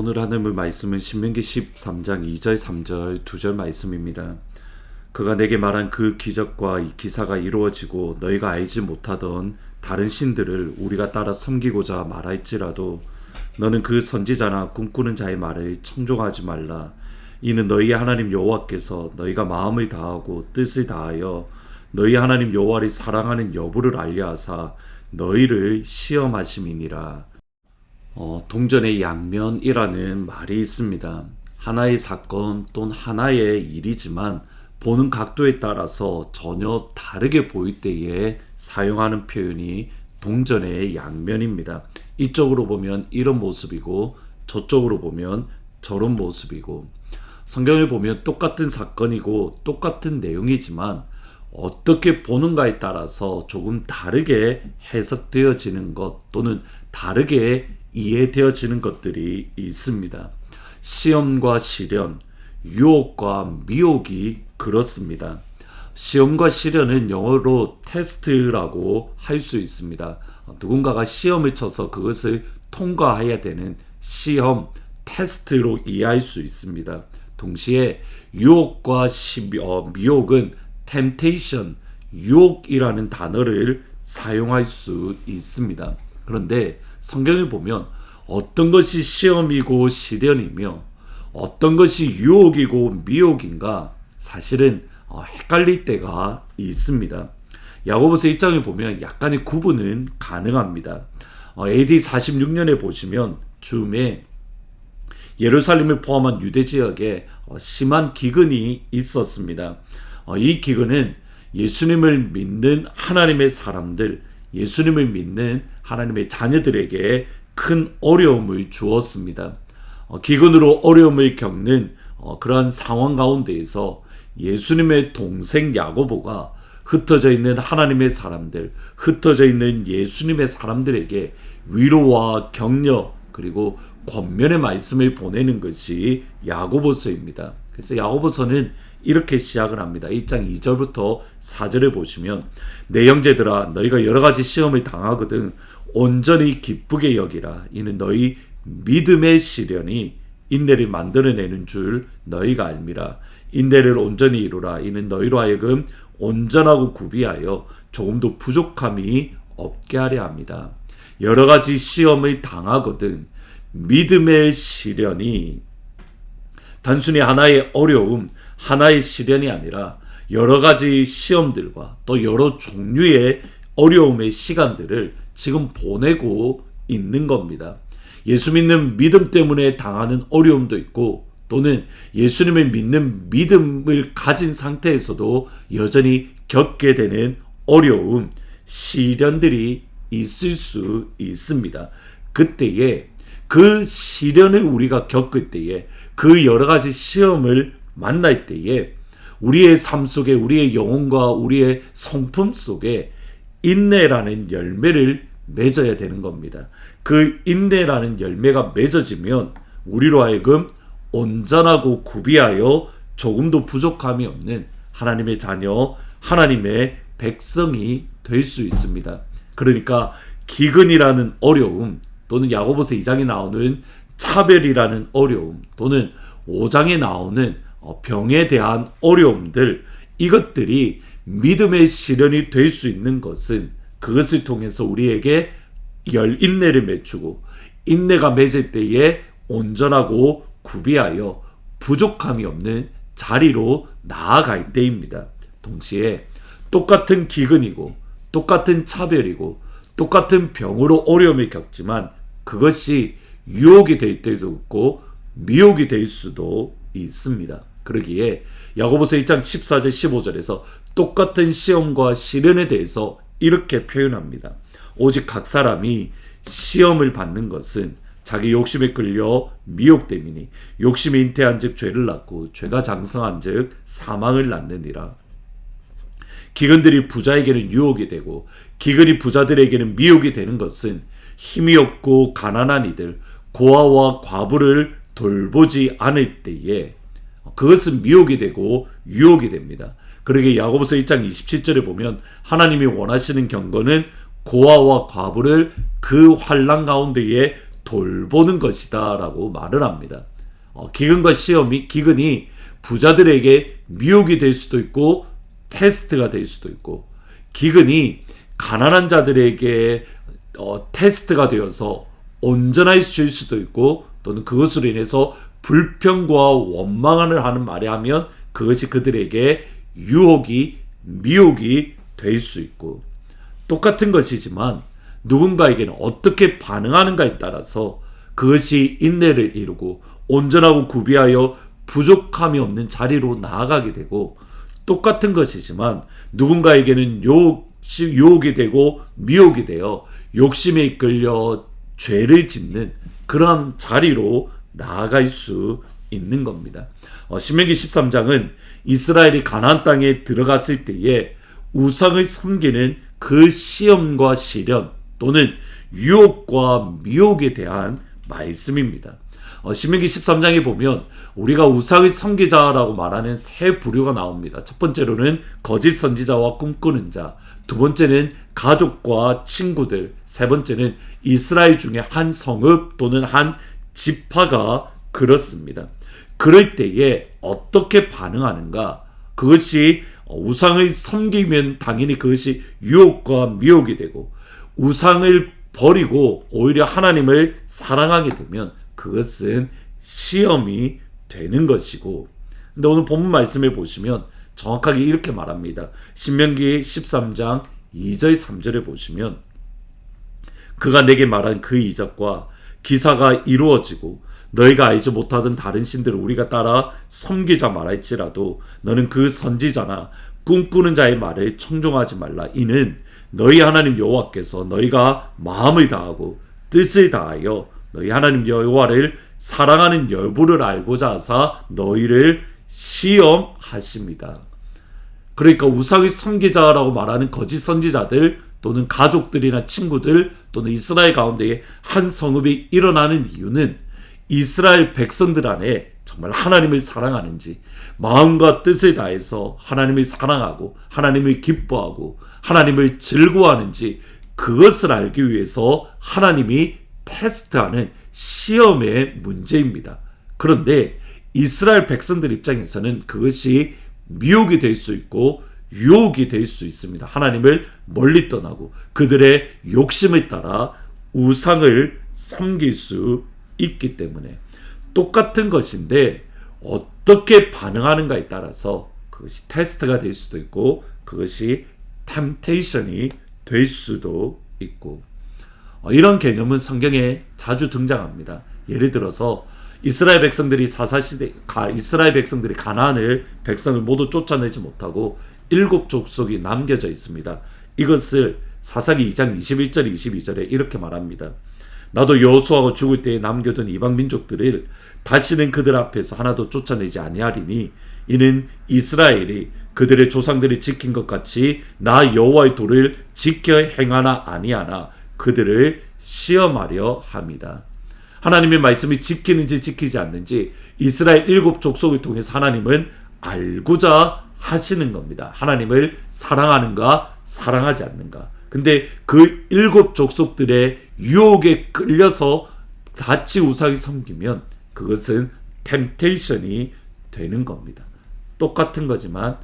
오늘 하늘 말씀은 신명기 13장 2절 3절 2절 말씀입니다. 그가 내게 말한 그 기적과 이 기사가 이루어지고 너희가 알지 못하던 다른 신들을 우리가 따라 섬기고자 말할지라도 너는 그 선지자나 꿈꾸는 자의 말을 청종하지 말라. 이는 너희의 하나님 여호와께서 너희가 마음을 다하고 뜻을 다하여 너희 하나님 여호와를 사랑하는 여부를 알려하사 너희를 시험하심이니라. 동전의 양면이라는 말이 있습니다. 하나의 사건 또는 하나의 일이지만 보는 각도에 따라서 전혀 다르게 보일 때에 사용하는 표현이 동전의 양면입니다. 이쪽으로 보면 이런 모습이고 저쪽으로 보면 저런 모습이고, 성경을 보면 똑같은 사건이고 똑같은 내용이지만 어떻게 보는가에 따라서 조금 다르게 해석되어지는 것 또는 다르게 이해되어지는 것들이 있습니다. 시험과 시련, 유혹과 미혹이 그렇습니다. 시험과 시련은 영어로 테스트라고 할 수 있습니다. 누군가가 시험을 쳐서 그것을 통과해야 되는 시험, 테스트로 이해할 수 있습니다. 동시에 유혹과 미혹은 temptation, 유혹이라는 단어를 사용할 수 있습니다. 그런데 성경을 보면 어떤 것이 시험이고 시련이며 어떤 것이 유혹이고 미혹인가 사실은 헷갈릴 때가 있습니다. 야고보서 1장을 보면 약간의 구분은 가능합니다. AD 46년에 보시면 즈음에 예루살렘을 포함한 유대 지역에 심한 기근이 있었습니다. 이 기근은 예수님을 믿는 하나님의 사람들, 예수님을 믿는 하나님의 자녀들에게 큰 어려움을 주었습니다. 기근으로 어려움을 겪는 그러한 상황 가운데에서 예수님의 동생 야고보가 흩어져 있는 하나님의 사람들, 흩어져 있는 예수님의 사람들에게 위로와 격려 그리고 권면의 말씀을 보내는 것이 야고보서입니다. 그래서 야고보서는 이렇게 시작을 합니다. 1장 2절부터 4절에 보시면 내 형제들아 너희가 여러 가지 시험을 당하거든 온전히 기쁘게 여기라. 이는 너희 믿음의 시련이 인내를 만들어내는 줄 너희가 알미라. 인내를 온전히 이루라. 이는 너희로 하여금 온전하고 구비하여 조금도 부족함이 없게 하려 합니다. 여러 가지 시험을 당하거든 믿음의 시련이 단순히 하나의 어려움, 하나의 시련이 아니라 여러 가지 시험들과 또 여러 종류의 어려움의 시간들을 지금 보내고 있는 겁니다. 예수 믿는 믿음 때문에 당하는 어려움도 있고 또는 예수님을 믿는 믿음을 가진 상태에서도 여전히 겪게 되는 어려움, 시련들이 있을 수 있습니다. 그때에 그 시련을 우리가 겪을 때에 그 여러 가지 시험을 만날 때에 우리의 삶 속에 우리의 영혼과 우리의 성품 속에 인내라는 열매를 맺어야 되는 겁니다. 그 인내라는 열매가 맺어지면 우리로 하여금 온전하고 구비하여 조금도 부족함이 없는 하나님의 자녀, 하나님의 백성이 될 수 있습니다. 그러니까 기근이라는 어려움 또는 야고보서 2장에 나오는 차별이라는 어려움 또는 5장에 나오는 병에 대한 어려움들, 이것들이 믿음의 시련이 될 수 있는 것은 그것을 통해서 우리에게 인내를 맺추고 인내가 맺을 때에 온전하고 구비하여 부족함이 없는 자리로 나아갈 때입니다. 동시에 똑같은 기근이고 똑같은 차별이고 똑같은 병으로 어려움을 겪지만 그것이 유혹이 될 때도 있고 미혹이 될 수도 있습니다. 그러기에 야고보서 1장 14절 15절에서 똑같은 시험과 시련에 대해서 이렇게 표현합니다. 오직 각 사람이 시험을 받는 것은 자기 욕심에 끌려 미혹됨이니 욕심이 잉태한 즉 죄를 낳고 죄가 장성한 즉 사망을 낳느니라. 기근들이 부자에게는 유혹이 되고 기근이 부자들에게는 미혹이 되는 것은 힘이 없고 가난한 이들, 고아와 과부를 돌보지 않을 때에 그것은 미혹이 되고 유혹이 됩니다. 그러게 야고보서 1장 27절에 보면 하나님이 원하시는 경건은 고아와 과부를 그 환난 가운데에 돌보는 것이다 라고 말을 합니다. 기근과 기근이 부자들에게 미혹이 될 수도 있고 테스트가 될 수도 있고, 기근이 가난한 자들에게 테스트가 되어서 온전해질 수도 있고, 또는 그것으로 인해서 불평과 원망을 하는 말에 하면 그것이 그들에게 미혹이 될 수 있고, 똑같은 것이지만 누군가에게는 어떻게 반응하는가에 따라서 그것이 인내를 이루고 온전하고 구비하여 부족함이 없는 자리로 나아가게 되고, 똑같은 것이지만 누군가에게는 유혹이 되고 미혹이 되어 욕심에 이끌려 죄를 짓는 그런 자리로 나아갈 수 있는 겁니다. 신명기 13장은 이스라엘이 가나안 땅에 들어갔을 때에 우상을 섬기는 그 시험과 시련 또는 유혹과 미혹에 대한 말씀입니다. 신명기 13장에 보면 우리가 우상을 섬기자라고 말하는 세 부류가 나옵니다. 첫 번째로는 거짓 선지자와 꿈꾸는 자, 두 번째는 가족과 친구들, 세 번째는 이스라엘 중에 한 성읍 또는 한 지파가 그렇습니다. 그럴 때에 어떻게 반응하는가? 그것이 우상을 섬기면 당연히 그것이 유혹과 미혹이 되고, 우상을 버리고 오히려 하나님을 사랑하게 되면 그것은 시험이 되는 것이고, 근데 오늘 본문 말씀을 보시면 정확하게 이렇게 말합니다. 신명기 13장 2절 3절에 보시면, 그가 내게 말한 그 이적과 기사가 이루어지고 너희가 알지 못하던 다른 신들을 우리가 따라 섬기자 말할지라도 너는 그 선지자나 꿈꾸는 자의 말을 청종하지 말라. 이는 너희 하나님 여호와께서 너희가 마음을 다하고 뜻을 다하여 너희 하나님 여호와를 사랑하는 여부를 알고자 하사 너희를 시험하십니다. 그러니까 우상의 섬기자라고 말하는 거짓 선지자들 또는 가족들이나 친구들 또는 이스라엘 가운데에 한 성읍이 일어나는 이유는 이스라엘 백성들 안에 정말 하나님을 사랑하는지, 마음과 뜻을 다해서 하나님을 사랑하고 하나님을 기뻐하고 하나님을 즐거워하는지, 그것을 알기 위해서 하나님이 테스트하는 시험의 문제입니다. 그런데 이스라엘 백성들 입장에서는 그것이 미혹이 될 수 있고 유혹이 될 수 있습니다. 하나님을 멀리 떠나고 그들의 욕심을 따라 우상을 섬길 수 있기 때문에, 똑같은 것인데 어떻게 반응하는가에 따라서 그것이 테스트가 될 수도 있고 그것이 템테이션이 될 수도 있고, 이런 개념은 성경에 자주 등장합니다. 예를 들어서 이스라엘 백성들이 사사시대 이스라엘 백성들이 가나안을 백성을 모두 쫓아내지 못하고 7족속이 남겨져 있습니다. 이것을 사사기 2장 21절 22절에 이렇게 말합니다. 나도 여호수아가 죽을 때에 남겨둔 이방 민족들을 다시는 그들 앞에서 하나도 쫓아내지 아니하리니 이는 이스라엘이 그들의 조상들이 지킨 것 같이 나 여호와의 도를 지켜 행하나 아니하나 그들을 시험하려 합니다. 하나님의 말씀이 지키는지 지키지 않는지 이스라엘 7족속을 통해서 하나님은 알고자 하시는 겁니다. 하나님을 사랑하는가 사랑하지 않는가. 근데 그 7족속들의 유혹에 끌려서 같이 우상을 섬기면 그것은 템테이션이 되는 겁니다. 똑같은 거지만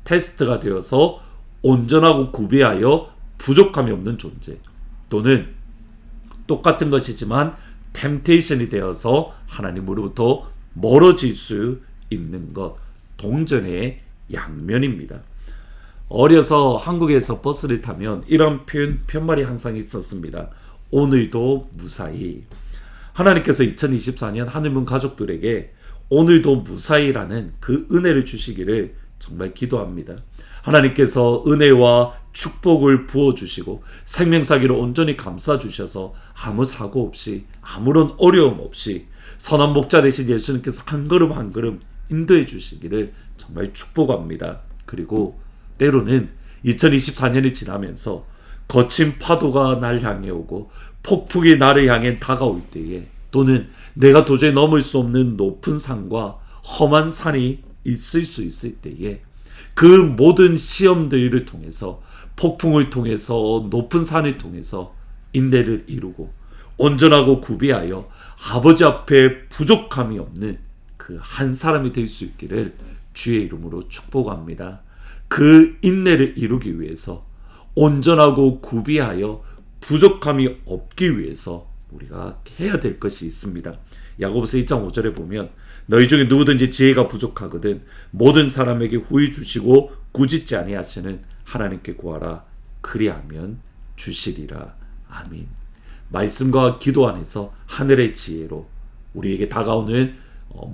테스트가 되어서 온전하고 구비하여 부족함이 없는 존재, 또는 똑같은 것이지만 템테이션이 되어서 하나님으로부터 멀어질 수 있는 것, 동전의 양면입니다. 어려서 한국에서 버스를 타면 이런 편말이 항상 있었습니다. 오늘도 무사히. 하나님께서 2024년 하늘문 가족들에게 오늘도 무사히라는 그 은혜를 주시기를 정말 기도합니다. 하나님께서 은혜와 축복을 부어주시고 생명사기를 온전히 감싸주셔서 아무 사고 없이 아무런 어려움 없이 선한 목자 되신 예수님께서 한 걸음 한 걸음 인도해 주시기를 정말 축복합니다. 그리고 때로는 2024년이 지나면서 거친 파도가 날 향해 오고 폭풍이 나를 향해 다가올 때에, 또는 내가 도저히 넘을 수 없는 높은 산과 험한 산이 있을 수 있을 때에, 그 모든 시험들을 통해서, 폭풍을 통해서, 높은 산을 통해서 인내를 이루고 온전하고 구비하여 아버지 앞에 부족함이 없는 그 한 사람이 될 수 있기를 주의 이름으로 축복합니다. 그 인내를 이루기 위해서 온전하고 구비하여 부족함이 없기 위해서 우리가 해야 될 것이 있습니다. 야고보서 1장 5절에 보면 너희 중에 누구든지 지혜가 부족하거든 모든 사람에게 후히 주시고 꾸짖지 아니하시는 하나님께 구하라 그리하면 주시리라. 아멘. 말씀과 기도 안에서 하늘의 지혜로 우리에게 다가오는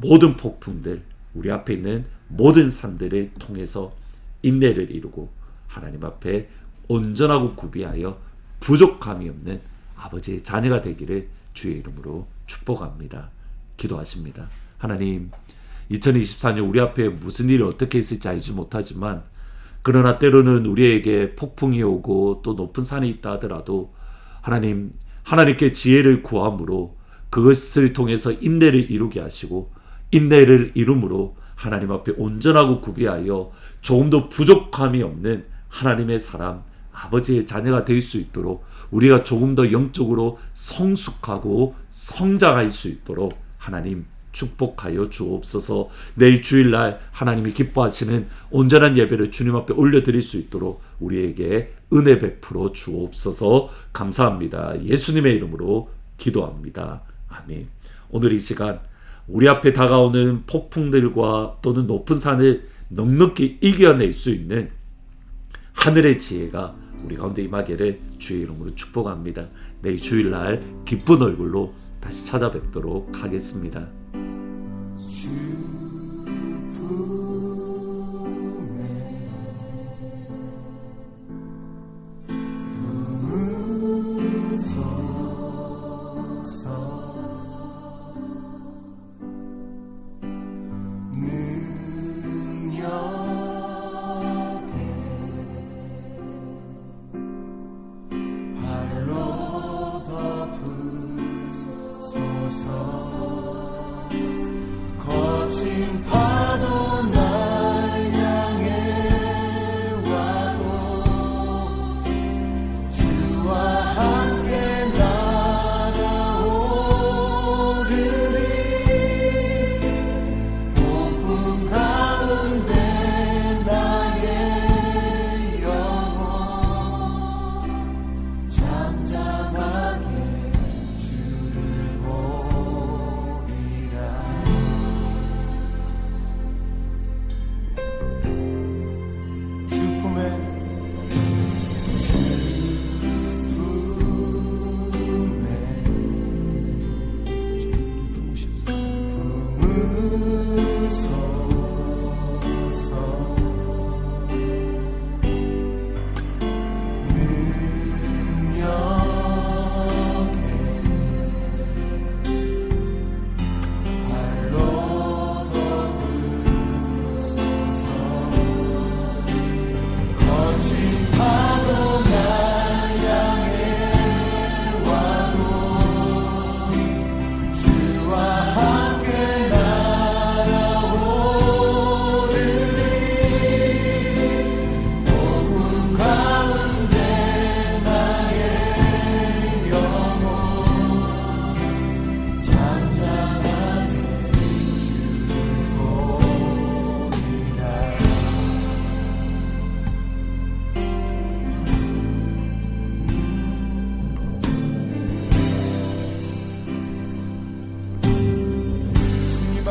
모든 폭풍들, 우리 앞에 있는 모든 산들을 통해서 인내를 이루고 하나님 앞에 온전하고 구비하여 부족함이 없는 아버지의 자녀가 되기를 주의 이름으로 축복합니다. 기도하십니다. 하나님, 2024년 우리 앞에 무슨 일이 어떻게 있을지 알지 못하지만 그러나 때로는 우리에게 폭풍이 오고 또 높은 산이 있다 하더라도 하나님, 하나님께 지혜를 구함으로 그것을 통해서 인내를 이루게 하시고 인내를 이룸으로 하나님 앞에 온전하고 구비하여 조금도 부족함이 없는 하나님의 사람, 아버지의 자녀가 될 수 있도록 우리가 조금 더 영적으로 성숙하고 성장할 수 있도록 하나님 축복하여 주옵소서. 내일 주일날 하나님이 기뻐하시는 온전한 예배를 주님 앞에 올려드릴 수 있도록 우리에게 은혜 베풀어 주옵소서. 감사합니다. 예수님의 이름으로 기도합니다. 아멘. 오늘 이 시간 우리 앞에 다가오는 폭풍들과 또는 높은 산을 넉넉히 이겨낼 수 있는 하늘의 지혜가 우리 가운데 임하기를 주의 이름으로 축복합니다. 내일 주일날 기쁜 얼굴로 다시 찾아뵙도록 하겠습니다.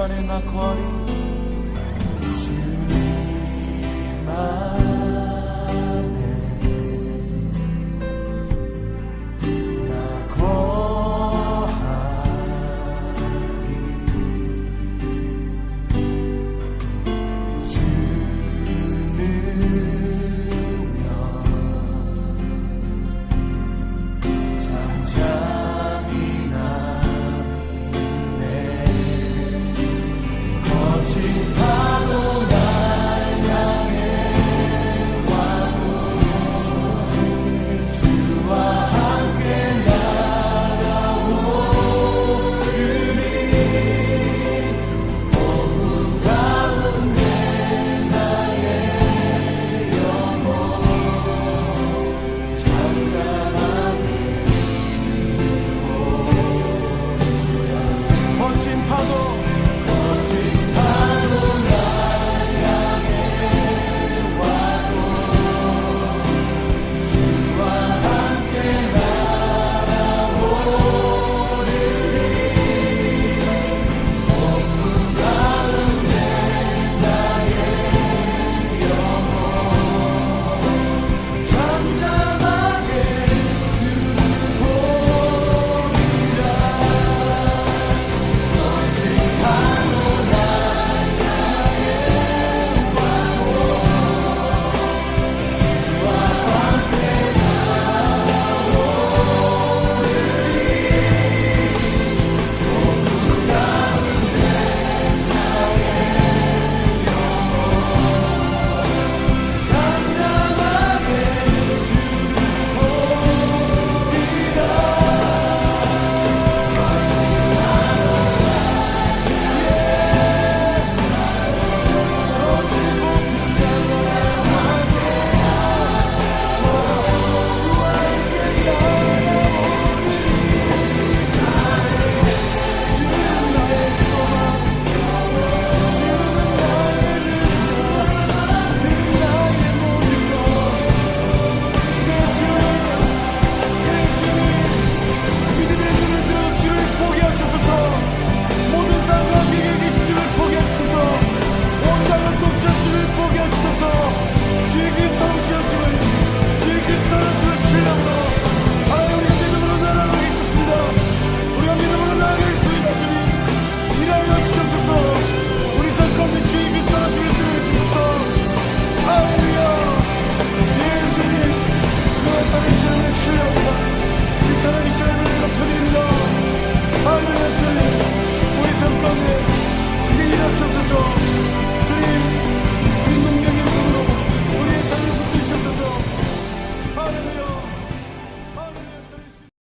안에 나 거리 주님 안에 나 거하리 주는요 잠잠히 주옵소서.